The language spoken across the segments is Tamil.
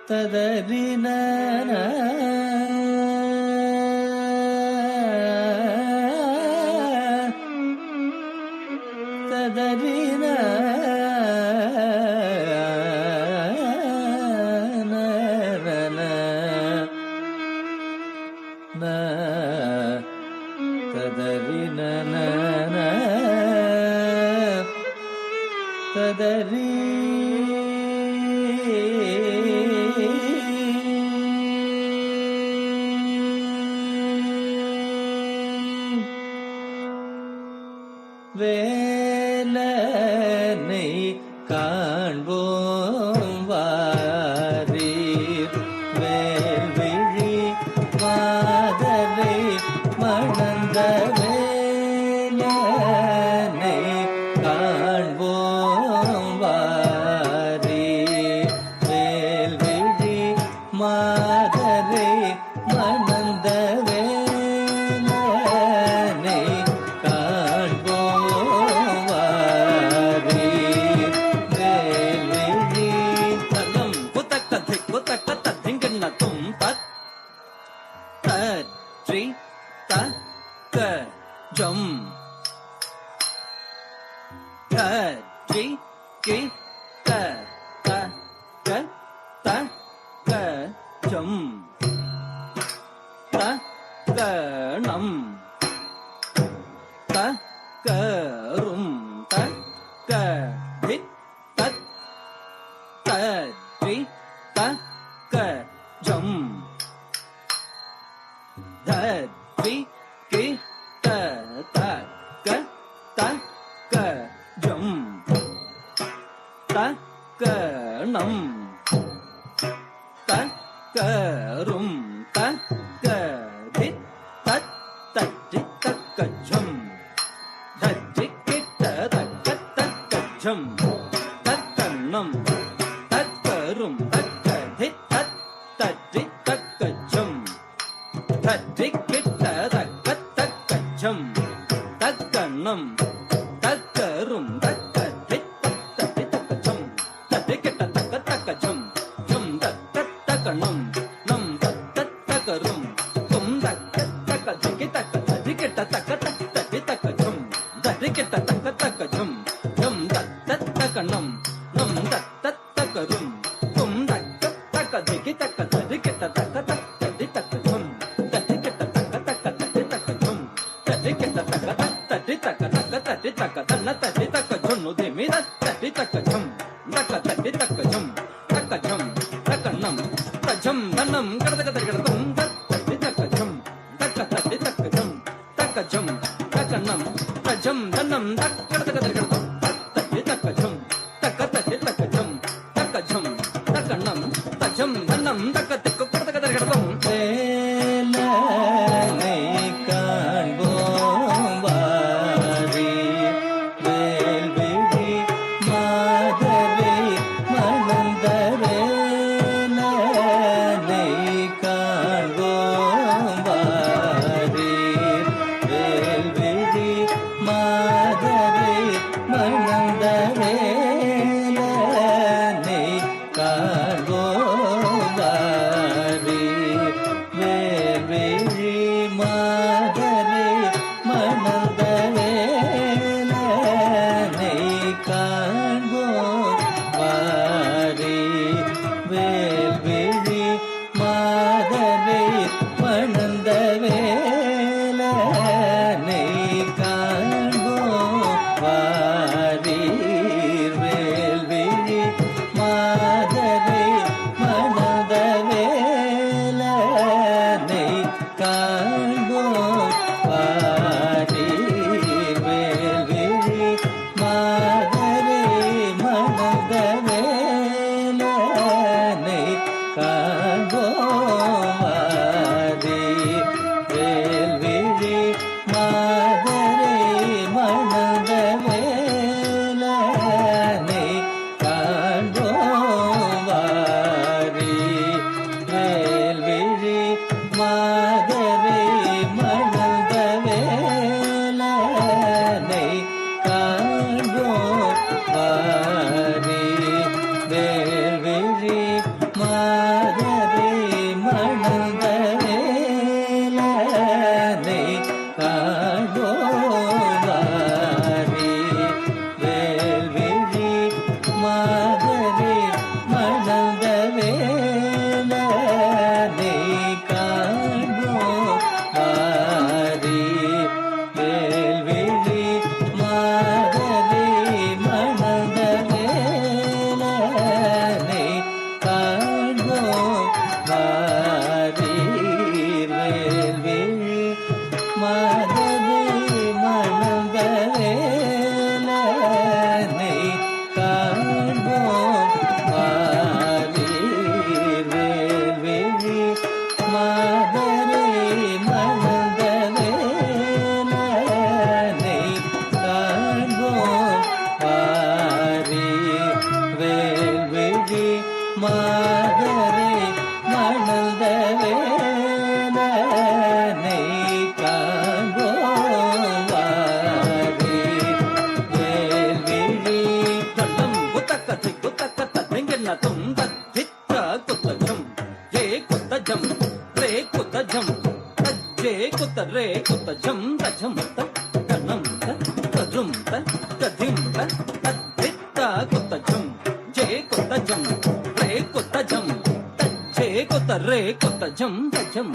ததறின ததறின ததறின ததறி வேலனை காண்போம் வாரீர் வேல்விழி மாதரை மணந்த வேலனை காண்போம் வாரீர் வேல்விழி மாதரை மணந்த jum ta ji ki ta ta ga ta ga jum ta ga nam ta ga rum ta ga hit ta ta ji ta ga jum ta ji ki ta ta ga jum ta ga nam ta ga rum ta ga hit ta ta ji ta ga jum ta ji ki ta ta ga jum ta ga nam ta ga rum ta ga hit ta ta ji ta ga jum ta ji ki ta ta ga jum ta ga nam ta ga rum ta ga hit ta ji ta ga jum ta ji ki ta ga jum jum ta ga nam nam ta ga rum tum ta ga ji ki ta ji ta ga jum ta ji ki ta ga jum jum ta ga nam nam ta ga rum tum ta ga ji ki ta ga ji ki ta ga jum ta ji ki ta ga jum ta ji ki ta ga na ta ji ta ga jum no de mi ta ji ta ga jum ta ji ta ga jum ta ga nam ta jum ta nam ga ta tum ta ji ta ga jum ta ji ta ga jum ta ga nam ta jum ta nam ta ga tum ta ji ta ga jum ta ji ta ga jum ta ga nam ta jum ta nam ta ga tum Velanai காண்போம் வாரீர் வேல்விழி மாதரை மணந்த வேலனை காண்போம் வாரீர் வேல்விழி மாதரை மணந்த வேலனை காண்போம் வாரீர் வேல்விழி மாதரை மணந்த வேலனை காண்போம் வாரீர் வேல்விழி மாதரை மணந்த வேலனை காண்போம் வாரீர் வேல்விழி மாதரை மாதரை மணந்த வேலனை காண்போவாரே வேல்விழி தண்டம் குத்தக்கத்தை குத்தக்கத்தெங்கென்ன துந்தத்தித்த குத்தஜம் ஏ குத்தஜம் ரே குத்தஜம் தஜ்ஜே குத்த ரே குத்தஜம் தஜம் தனம் தஜும் ததிம் தத்தித்த குத்தஜம் ஜே குத்தஜம் ரே குத்தஜம் தஜ்ஜே குத்த ரே குத்தஜம் தஜம்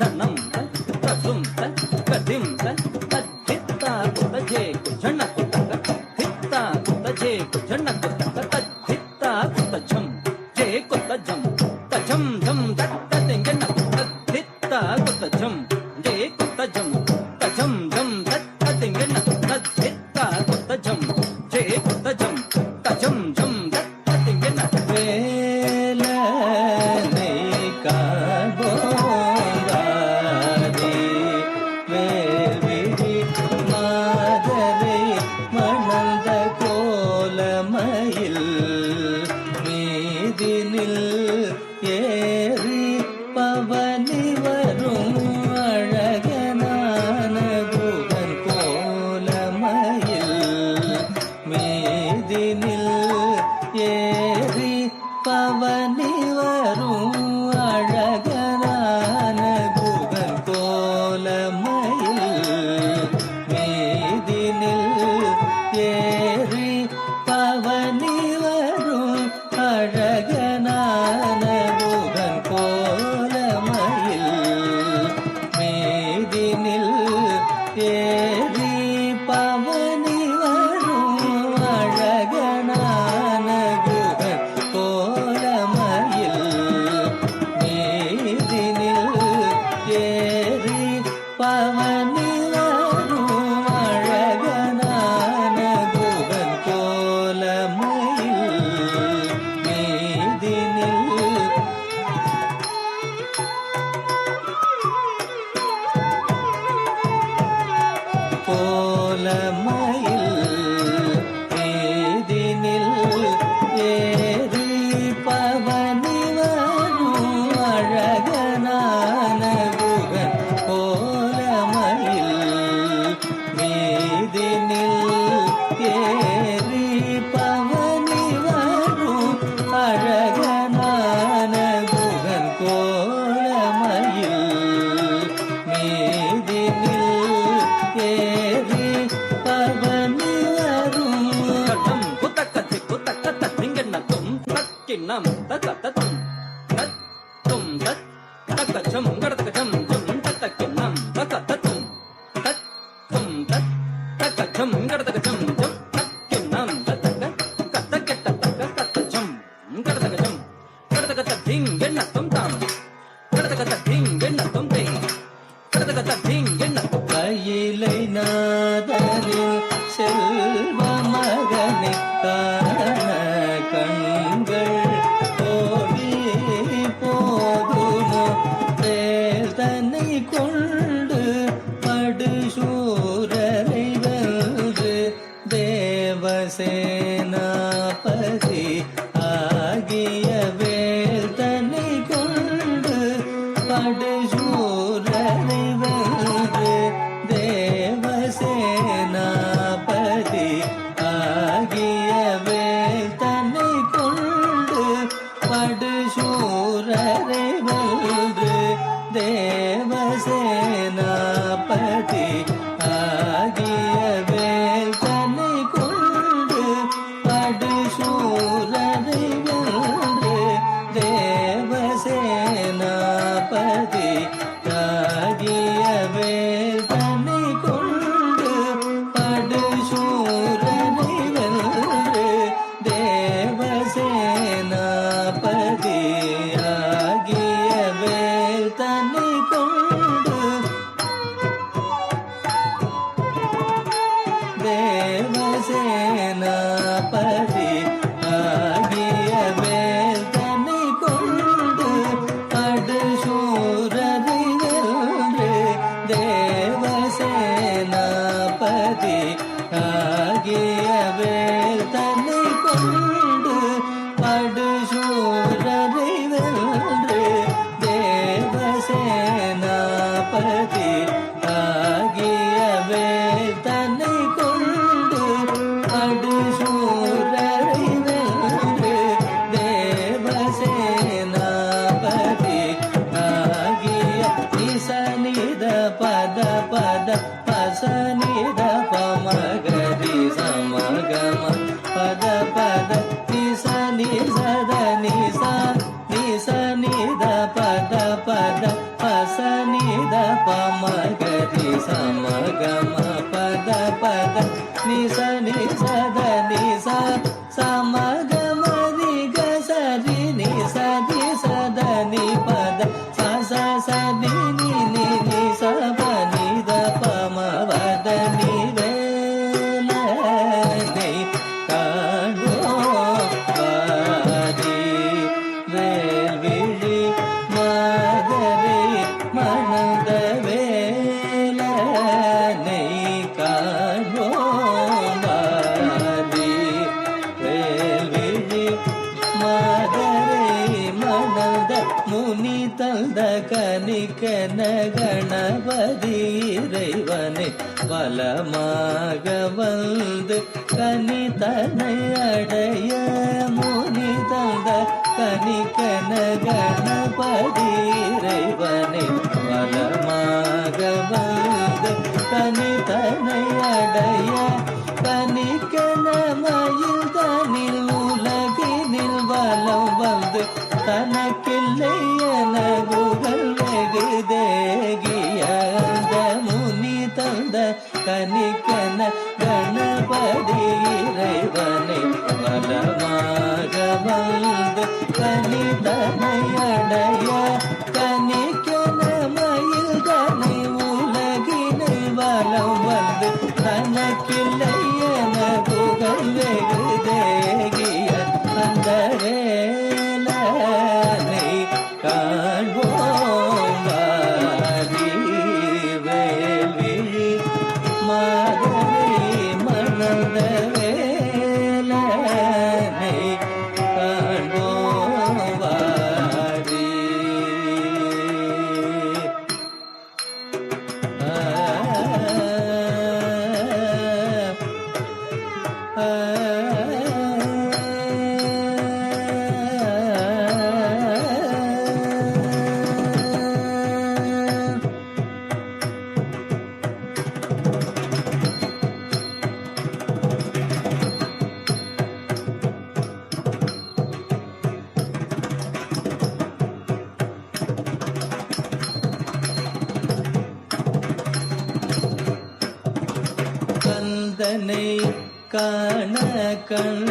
தனம் தஜும் ததிம் தத்தித்த குத்தஜே குஜன குத்தக ಹಿತ್ತ ಕುತ್ತ ಜೇ ಕುಜಣ್ಣ ಕುತ್ತ ತದ್ದಿತ್ತ ಕುತ್ತ ಝಂ ಜೇ ಕುತ್ತ ಝಂ ತಜಂ ಝಂ ದತ್ತ ತೆಂಗೆಣ್ಣ ಕುತ್ತ ದಿತ್ತ ಕುತ್ತ ಝಂ ಜೇ ಕುತ್ತ ಝಂ ತಜಂ ಝಂ ದತ್ತ ತೆಂಗೆಣ್ಣ ಕುತ್ತ ದಿತ್ತ ಕುತ್ತ ಝಂ ಜೇ ಕುತ್ತ ಝಂ ತಜಂ ಝಂ ದತ್ತ ತೆಂಗೆಣ್ಣ வேலனை காண்போவாரே வேல்விழி மாதரை மணந்த கோலமயில் மீதினில் ஏறி பவனி வரும் அழகனான குகன் கோலமயில் மீதினில் ஏறி பவனி வரும் அழகனான குகன் கோலமயில் மீதினில் ஏறி பவனி வரும் அழகனான குகன் கோலமயில் மீதினில் ஏறி பவனி வரும் அழகனான குகன் கோலமயில் மீதினில் ஏறி பவனி வரும் அழகனான குகன் கோலமயில் மீதினில் கோலமயில் மீதினில் ஏறி பவனி வரும் அழகனான குகன் கோலமயில் மீதினில் ஏறி பவனி வரும் அழகனான குகன் கோலமயில் மீதினில் ஏறி பவனி வரும் கட்டம் குத்தக்கத்தை குத்தக்கத்தெங்கென்ன தக்கிண்ணம் தத்தத்தம் தத்தும் தத் தக்கச்சம் கடத்தக்கச்சம் ஜம் தத்தக்கிண்ணம் தத்தத்தும் தத்தும் தத் தக்கச்சம் கடத்தக்கச்சம் ஜம் தக்கிண்ணம் தத்தக்க கத்தக்கெட்ட தக்க கத்தச்சம் கடத்தக்கச்சம் கடத்தக்கத்திங்கென்ன தாம் கடத்தக்கத்திங்கென்ன தே கடத்தக்கத்திங்கென்ன கையிலை நாதரின் செல்வ மகனை காண கண்கள் ஓடி போதுமோ வேல் தன்னை கொண்டு படுசூரரை வென்று தேவசேனாபதி ஆகிய வேல் ಸದಿ ಸದ ನಿ ಪದ ಸ ಸ ಸ ನಿ ನಿ ನಿ ನಿ ಸ ಪ ನಿ ದ ಪ ಮ ವದ ನಿ ವೇಲ ನಿ ಕಾಣೋ வாரி வேல்விழி மாதரை மணந்த வேலனை காண்போம் வாரி வேல்விழி மாதரை மணந்த முனி தந்த கனிக்கன கணபதி இறைவனை பலமாக வந்து கனி தன்னை அடைய முனி தந்த கனிக்கன கணபதி இறைவனை பலமாக வந்து கனி தன்னை அடைய கனிக்கன மயில் தனில் உலகினில் வலம் வந்து தனக்கில்லை என புகழ் வெகு தேகிய அந்த முனி தந்த கனிக்கன கணபதி இறைவனை பலமாக வந்து கனி தனை அடைய கனிக்கன மயில் தனை உலகினை வலம் வந்து தனக்கில்லை என புகழ் வெகு தேகிய அந்த வேலனை காண்போம் வாரி வேல்விழி மாதரை மணந்த வேலனை காண்போம் வாரி கந்தனை காண கண்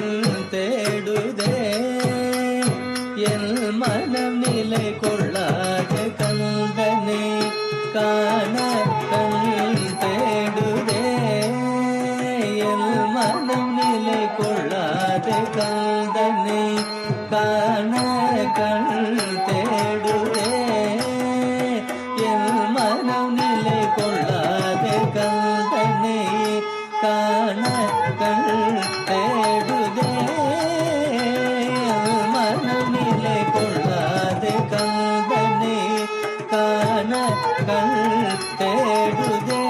தேடுதே என் மனம் நிலை கொள்ளாத கந்தனை காண கண் தேடுதே என் மனம் நிலை கொள்ளாத கந்தனை காண கண் தேடுதே என் மனம் நிலை கொள்ளாத கந்தனை காண கண் தேடுதே மனம் நிலை கொள்ளாத கந்தனை காண கண் தேடுதே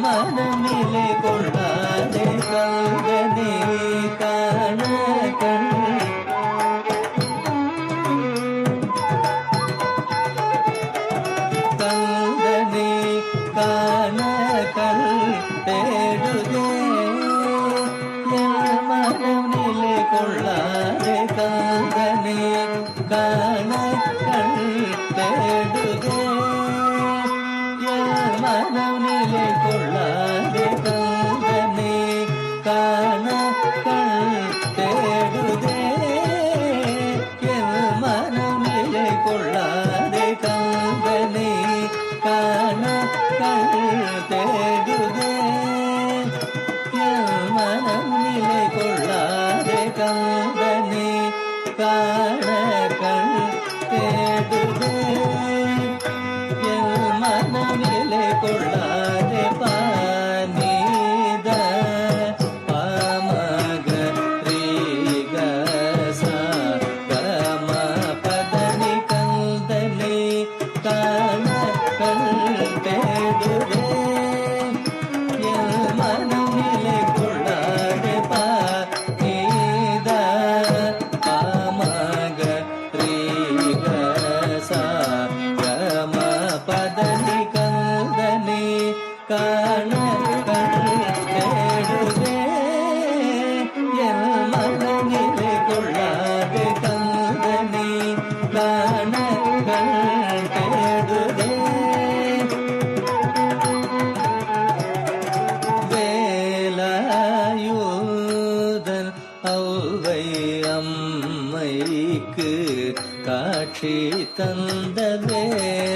மனம் நிலை கொள்ளாத கந்தனை காண கண் கந்தனை காண கண் தேடுதே மனம் நிலை கொள்ளாத கந்தனை காண கண் தேடுதே மனம் நிலை கொள்ளாத கந்தனை காண கண் தேடுதே மனம் நிலை கொள்ளாத கந்தனை காண கண் தேடுதே மனம் நிலை கொள்ளாத கந்தனை காண கண் தேடுதே மனம் நிலை கொள்ளாத பானீத பாமக ரீக சா கம பதனி கந்தனை காண கண் தேடுதே மனம் நிலை கொள்ளாத பானீத பாமக அம்மைக்கு காட்சி தந்த வேலாயுதன்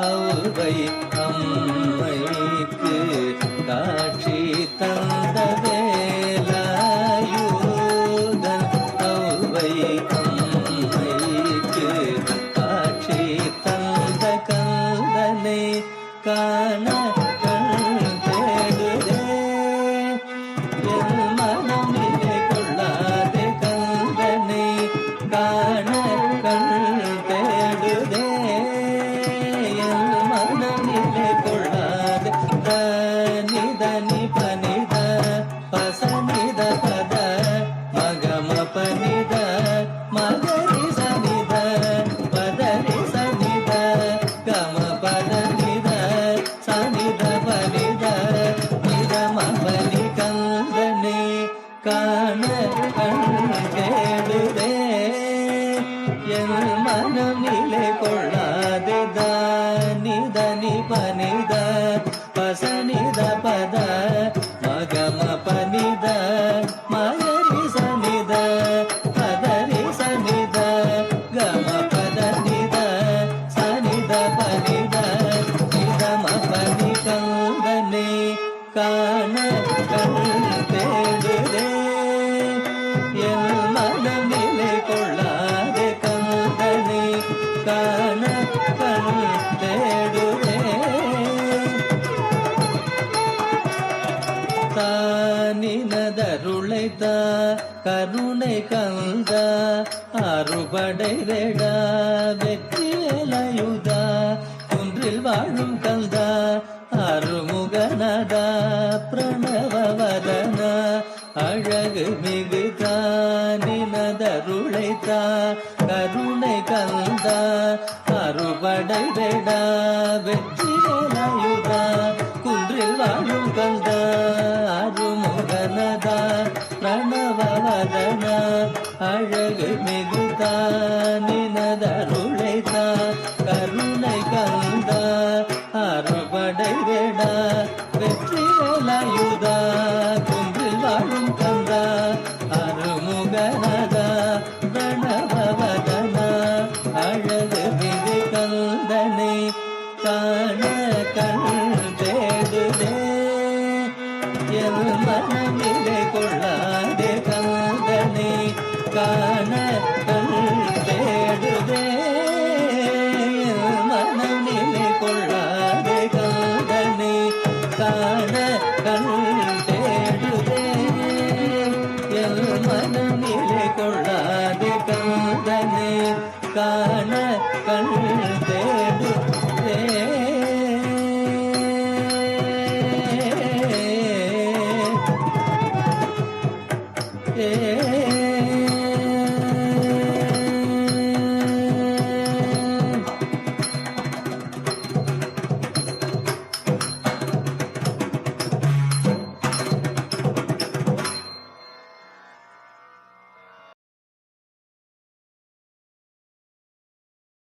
அவ்வை அம்மைக்கு காட்சி தந்த வேலாயுதன் அவ்வை அம்மைக்கு காட்சி தந்த கந்தனை காண காண கேடுதே என் மனம் நிலை கொள்ளாதே தானி தனி பனித பசனித பத மகம பனித மகரி சனித பதரி சனித கம பதனித சனித பனித நிதம பனி கந்தனே காண தேடுதே என் மனம் நிலை கொள்ளாதே கந்தனே காண தேடுதே தானினதருளைத்த கருணை கந்த அறுபடை வேடா வெற்றி வேலாயுதா குன்றில் வாழும் கந்த அருமுகனதா பிரணவவதன அழகு மிகுதானினதருளைத்தா கருணை கந்தா அறுபடை வேடா வெற்றி வேலாயுதா குன்றில் வாழும் கந்தா அருமுகனதா பிரணவவதன அழகு மிகுதானினதருளைத்தா கருணை கந்தா அறுபடை வேடா வெற்றி வேலாயுதா குன்றில் வாழும் கந்தா அருமுகனதா பிரணவவதன அழகு மிகு கந்தனை காண தேடுதே என் மனமிலே கொள்ளாதே கந்தனை காண தேடுதே மனமிலே கொள்ளாதே கந்தனை காண தேடுதே என் மனமிலே கொள்ளாதே கந்தனை காண